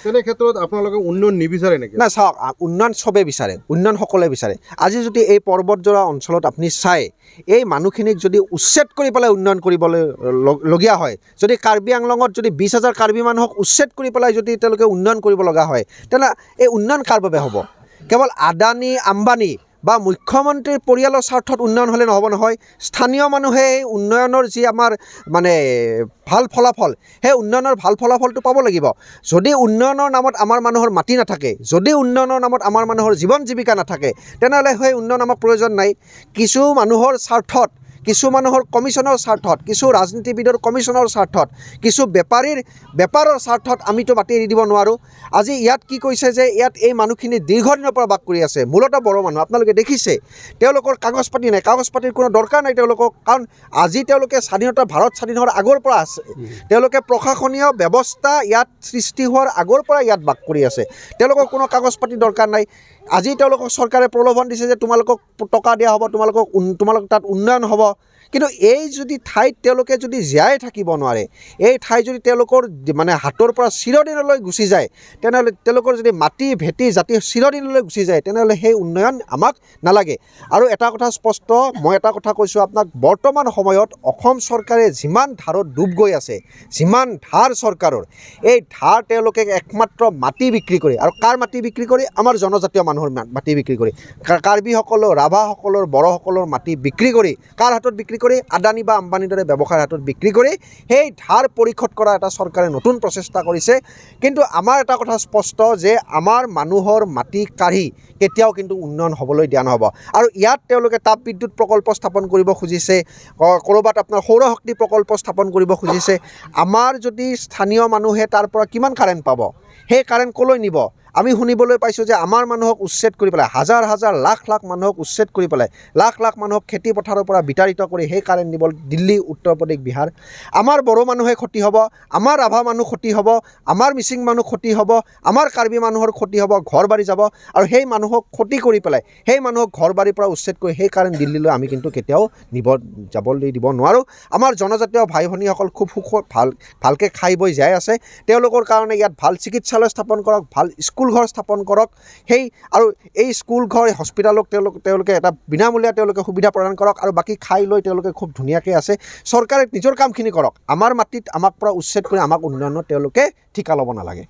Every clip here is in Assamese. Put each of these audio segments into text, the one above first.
তেনে ক্ষেত্ৰত আপোনালোকে উন্নয়ন নিবিচাৰে নেকি? না চাওক, উন্নয়ন চবেই বিচাৰে, উন্নয়ন সকলোৱে বিচাৰে। আজি যদি এই পৰ্বতজোৰা অঞ্চলত আপুনি চাই, এই মানুহখিনিক যদি উচ্ছেদ কৰি পেলাই উন্নয়ন কৰিবলৈ লগীয়া হয়, যদি কাৰ্বি আংলঙত যদি 20,000 কাৰ্বি মানুহক উচ্ছেদ কৰি পেলাই যদি তেওঁলোকে উন্নয়ন কৰিব লগা হয়, তেনে এই উন্নয়ন কাৰ বাবে হ'ব? কেৱল আদানী আম্বানী বা মুখ্যমন্ত্ৰীৰ পৰিয়ালৰ স্বাৰ্থত উন্নয়ন হ'লে নহ'ব নহয়। স্থানীয় মানুহে এই উন্নয়নৰ যি আমাৰ মানে ভাল ফলাফল, সেই উন্নয়নৰ ভাল ফলাফলটো পাব লাগিব। যদি উন্নয়নৰ নামত আমাৰ মানুহৰ মাটি নাথাকে, যদি উন্নয়নৰ নামত আমাৰ মানুহৰ জীৱন জীৱিকা নাথাকে, তেনেহ'লে সেই উন্নয়ন আমাক প্ৰয়োজন নাই। কিছু মানুহৰ স্বাৰ্থত, কিছু মানুহৰ কমিশ্যনৰ স্বাৰ্থত, কিছু ৰাজনীতিবিদৰ কমিশ্যনৰ স্বাৰ্থত, কিছু বেপাৰৰ স্বাৰ্থত আমিতো মাটি এৰি দিব নোৱাৰোঁ। আজি ইয়াত কি কৈছে যে ইয়াত এই মানুহখিনি দীৰ্ঘদিনৰ পৰা বাস কৰি আছে, মূলতঃ বড়ো মানুহ। আপোনালোকে দেখিছে তেওঁলোকৰ কাগজ পাতি নাই, কাগজ পাতিৰ কোনো দৰকাৰ নাই তেওঁলোকক, কাৰণ আজি তেওঁলোকে ভাৰত স্বাধীন হোৱাৰ আগৰ পৰা আছে। তেওঁলোকে প্ৰশাসনীয় ব্যৱস্থা ইয়াত সৃষ্টি হোৱাৰ আগৰ পৰা ইয়াত বাস কৰি আছে, তেওঁলোকৰ কোনো কাগজ পাতি দৰকাৰ নাই। আজি তেওঁলোকক চৰকাৰে প্ৰলোভন দিছে যে তোমালোকক টকা দিয়া হ'ব, তোমালোক তাত উন্নয়ন হ'ব। কিন্তু এই যদি ঠাইত তেওঁলোকে যদি জীয়াই থাকিব নোৱাৰে, এই ঠাই যদি তেওঁলোকৰ মানে হাতৰ পৰা চিৰদিনলৈ গুচি যায়, তেনেহ'লে তেওঁলোকৰ যদি মাটি ভেটি জাতি চিৰদিনলৈ গুচি যায়, তেনেহ'লে সেই উন্নয়ন আমাক নালাগে। আৰু এটা কথা স্পষ্ট, মই এটা কথা কৈছোঁ আপোনাক, বৰ্তমান সময়ত অসম চৰকাৰে যিমান ধাৰত ডুব গৈ আছে, যিমান ধাৰ চৰকাৰৰ, এই ধাৰ তেওঁলোকে একমাত্ৰ মাটি বিক্ৰী কৰি, আৰু কাৰ মাটি বিক্ৰী কৰি? আমাৰ জনজাতীয় মানুহৰ মাটি বিক্ৰী কৰি, কাৰ্বিসকলৰ, ৰাভাসকলৰ, বড়োসকলৰ মাটি বিক্ৰী কৰি, কাৰ হাতত বিক্ৰী কৰি? আদানী বা আম্বানীৰ দৰে ব্যৱসায়ৰ হাতত বিক্ৰী কৰি সেই ধাৰ পৰিশোধ কৰা এটা চৰকাৰে নতুন প্ৰচেষ্টা কৰিছে। কিন্তু আমাৰ এটা কথা স্পষ্ট যে আমাৰ মানুহৰ মাটি কাঢ়ি কেতিয়াও কিন্তু উন্নয়ন হ'বলৈ দিয়া নহ'ব। আৰু ইয়াত তেওঁলোকে তাপ বিদ্যুৎ প্ৰকল্প স্থাপন কৰিব খুজিছে, ক'ৰবাত আপোনাৰ সৌৰশক্তি প্ৰকল্প স্থাপন কৰিব খুজিছে। আমাৰ যদি স্থানীয় মানুহে তাৰ পৰা কিমান কাৰেণ্ট পাব? সেই কাৰেণ্ট ক'লৈ নিব? আমি শুনিবলৈ পাইছোঁ যে আমাৰ মানুহক উচ্ছেদ কৰি পেলাই, হাজাৰ হাজাৰ লাখ লাখ মানুহক উচ্ছেদ কৰি পেলাই, লাখ লাখ মানুহক খেতি পথাৰৰ পৰা বিতাড়িত কৰি সেই কাৰেণ্ট নিব দিল্লী, উত্তৰ প্ৰদেশ, বিহাৰ। আমাৰ বড়ো মানুহে ক্ষতি হ'ব, আমাৰ ৰাভা মানুহ ক্ষতি হ'ব, আমাৰ মিচিং মানুহ ক্ষতি হ'ব, আমাৰ কাৰ্বি মানুহৰ ক্ষতি হ'ব, ঘৰ বাৰী যাব। আৰু সেই মানুহক ক্ষতি কৰি পেলাই, সেই মানুহক ঘৰ বাৰীৰ পৰা উচ্ছেদ কৰি সেই কাৰেণ্ট দিল্লীলৈ আমি কিন্তু কেতিয়াও যাবলৈ দিব নোৱাৰোঁ। আমাৰ জনজাতীয় ভাই ভনীসকল খুব ভালকৈ খাই বৈ যাই আছে, তেওঁলোকৰ কাৰণে ইয়াত ভাল চিকিৎসালয় স্থাপন কৰক, ভাল স্কুল ঘৰ স্থাপন কৰক। আৰু এই স্কুল ঘৰ, হস্পিটেলক তেওঁলোকে এটা বিনামূলীয়া তেওঁলোকে সুবিধা প্ৰদান কৰক, আৰু বাকী খাই লৈ তেওঁলোকে খুব ধুনীয়াকৈ আছে। চৰকাৰে নিজৰ কামখিনি কৰক, আমাৰ মাটিত আমাক পৰা উচ্ছেদ কৰি আমাক উন্নয়নত তেওঁলোকে ঠিকা ল'ব নালাগে।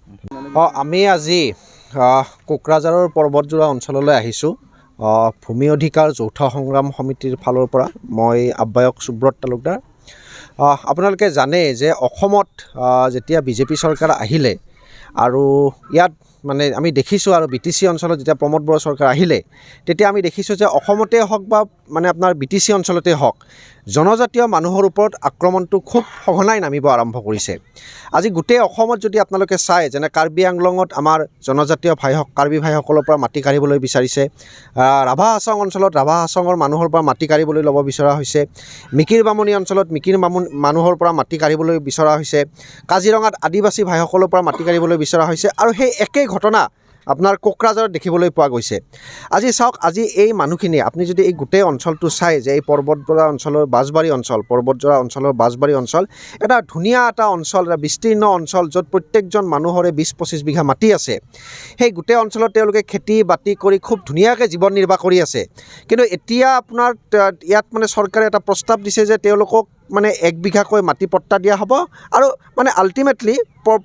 আমি আজি কোকৰাঝাৰৰ পৰ্বতজোৰা অঞ্চললৈ আহিছোঁ। ভূমি অধিকাৰ যৌথ সংগ্ৰাম সমিতিৰ ফালৰ পৰা মই আহ্বায়ক সুব্ৰত তালুকদাৰ। আপোনালোকে জানে যে অসমত যেতিয়া বিজেপি চৰকাৰ আহিলে, আৰু ইয়াত মানে আমি দেখিছোঁ, আৰু BTC অঞ্চলত যেতিয়া প্ৰমোদ বড়ো চৰকাৰ আহিলে, তেতিয়া আমি দেখিছোঁ যে অসমতে হওক বা মানে আপোনাৰ BTC অঞ্চলতে হওক, জনজাতীয় মানুহৰ ওপৰত আক্ৰমণটো খুব সঘনাই নামিব আৰম্ভ কৰিছে। আজি গোটেই অসমত যদি আপোনালোকে চায়, যেনে কাৰ্বি আংলঙত আমাৰ জনজাতীয় কাৰ্বি ভাইসকলৰ পৰা মাটি কাঢ়িবলৈ বিচাৰিছে, ৰাভা হাছং অঞ্চলত ৰাভা হাছঙৰ মানুহৰ পৰা মাটি কাঢ়িবলৈ ল'ব বিচৰা হৈছে, মিকিৰ বামুণী অঞ্চলত মিকিৰ মানুহৰ পৰা মাটি কাঢ়িবলৈ বিচৰা হৈছে, কাজিৰঙাত আদিবাসী ভাইসকলৰ পৰা মাটি কাঢ়িবলৈ বিচৰা হৈছে, আৰু সেই একেই ঘটনা আপোনাৰ কোকৰাঝাৰত দেখিবলৈ পোৱা গৈছে। আজি চাওক, আজি এই মানুহখিনি আপুনি যদি এই গোটেই অঞ্চলটো চায়, যে এই পৰ্বতজোৰা অঞ্চলৰ বাঁছবাৰী অঞ্চল, পৰ্বতজোৰা অঞ্চলৰ বাঁছবাৰী অঞ্চল এটা ধুনীয়া এটা অঞ্চল, এটা বিস্তীৰ্ণ অঞ্চল, য'ত প্ৰত্যেকজন মানুহৰে 20-25 বিঘা মাটি আছে। সেই গোটেই অঞ্চলত তেওঁলোকে খেতি বাতি কৰি খুব ধুনীয়াকৈ জীৱন নিৰ্বাহ কৰি আছে। কিন্তু এতিয়া আপোনাৰ ইয়াত মানে চৰকাৰে এটা প্ৰস্তাৱ দিছে যে তেওঁলোকক মানে 1 বিঘাকৈ মাটি পট্টা দিয়া হ'ব, আৰু মানে আল্টিমেটলি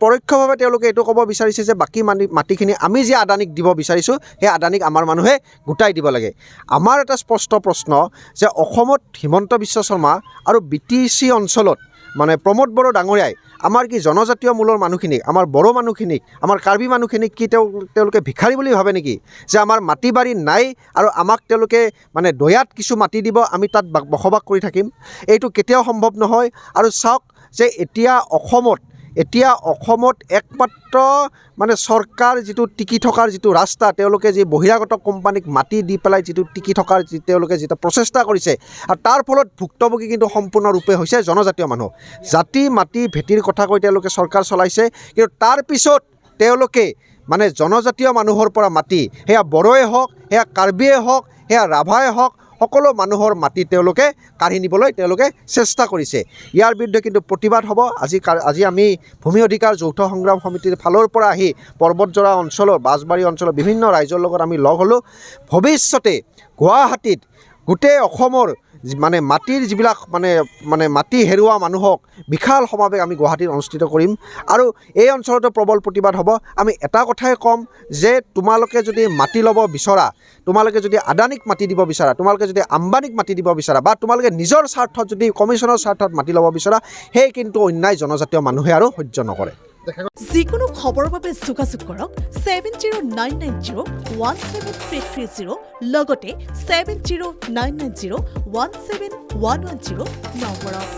পৰোক্ষভাৱে তেওঁলোকে এইটো ক'ব বিচাৰিছে যে বাকী মাটিখিনি আমি যে আদানীক দিব বিচাৰিছোঁ, সেই আদানীক আমাৰ মানুহে গোটাই দিব লাগে। আমাৰ এটা স্পষ্ট প্ৰশ্ন যে অসমত হিমন্ত বিশ্ব শৰ্মা আৰু BTC অঞ্চলত মানে প্ৰমোদ বড়ো ডাঙৰীয়াই আমাৰ কি জনজাতীয় মূলৰ মানুহখিনিক, আমাৰ বড়ো মানুহখিনিক, আমাৰ কাৰ্বি মানুহখিনিক কি তেওঁলোকে ভিখাৰী বুলি ভাবে নেকি? যে আমাৰ মাটি বাৰী নাই আৰু আমাক তেওঁলোকে মানে দয়াত কিছু মাটি দিব, আমি তাত বসবাস কৰি থাকিম? এইটো কেতিয়াও সম্ভৱ নহয়। আৰু চাওক যে এতিয়া অসমত একমাত্ৰ মানে চৰকাৰ যিটো টিকি থকাৰ যিটো ৰাস্তা, তেওঁলোকে যি বহিৰাগত কোম্পানীক মাটি দি পেলাই যিটো টিকি থকাৰ তেওঁলোকে যিটো প্ৰচেষ্টা কৰিছে, আৰু তাৰ ফলত ভুক্তভোগী কিন্তু সম্পূৰ্ণৰূপে হৈছে জনজাতীয় মানুহ। জাতি মাটি ভেটিৰ কথা কৈ তেওঁলোকে চৰকাৰ চলাইছে, কিন্তু তাৰ পিছত তেওঁলোকে মানে জনজাতীয় মানুহৰ পৰা মাটি, সেয়া বড়োৱে হওক, সেয়া কাৰ্বিয়ে হওক, সেয়া ৰাভাই হওক, সকলো মানুহৰ মাটি তেওঁলোকে কাঢ়ি নিবলৈ তেওঁলোকে চেষ্টা কৰিছে। ইয়াৰ বিৰুদ্ধে কিন্তু প্ৰতিবাদ হ'ব। আজি আমি ভূমি অধিকাৰ যৌথ সংগ্ৰাম সমিতিৰ ফালৰ পৰা আহি পৰ্বতজৰা অঞ্চলৰ বাঁছবাৰী অঞ্চলৰ বিভিন্ন ৰাইজৰ লগত আমি লগ হ'লোঁ। ভৱিষ্যতে গুৱাহাটীত গোটেই অসমৰ মানে মাটিৰ যিবিলাক মানে মাটি হেৰুওৱা মানুহক বিশাল সমাৱেশ আমি গুৱাহাটীত অনুষ্ঠিত কৰিম আৰু এই অঞ্চলতো প্ৰবল প্ৰতিবাদ হ'ব। আমি এটা কথাই ক'ম যে তোমালোকে যদি মাটি ল'ব বিচৰা, তোমালোকে যদি আদানীক মাটি দিব বিচাৰা, তোমালোকে যদি আম্বানীক মাটি দিব বিচাৰা বা তোমালোকে নিজৰ স্বাৰ্থত যদি কমিশ্যনৰ স্বাৰ্থত মাটি ল'ব বিচৰা, সেই কিন্তু অন্যায় জনজাতীয় মানুহে আৰু সহ্য নকৰে। যিকোনো খবৰৰ বাবে যোগাযোগ কৰক 7099017330 লগতে 7099017110 নম্বৰত।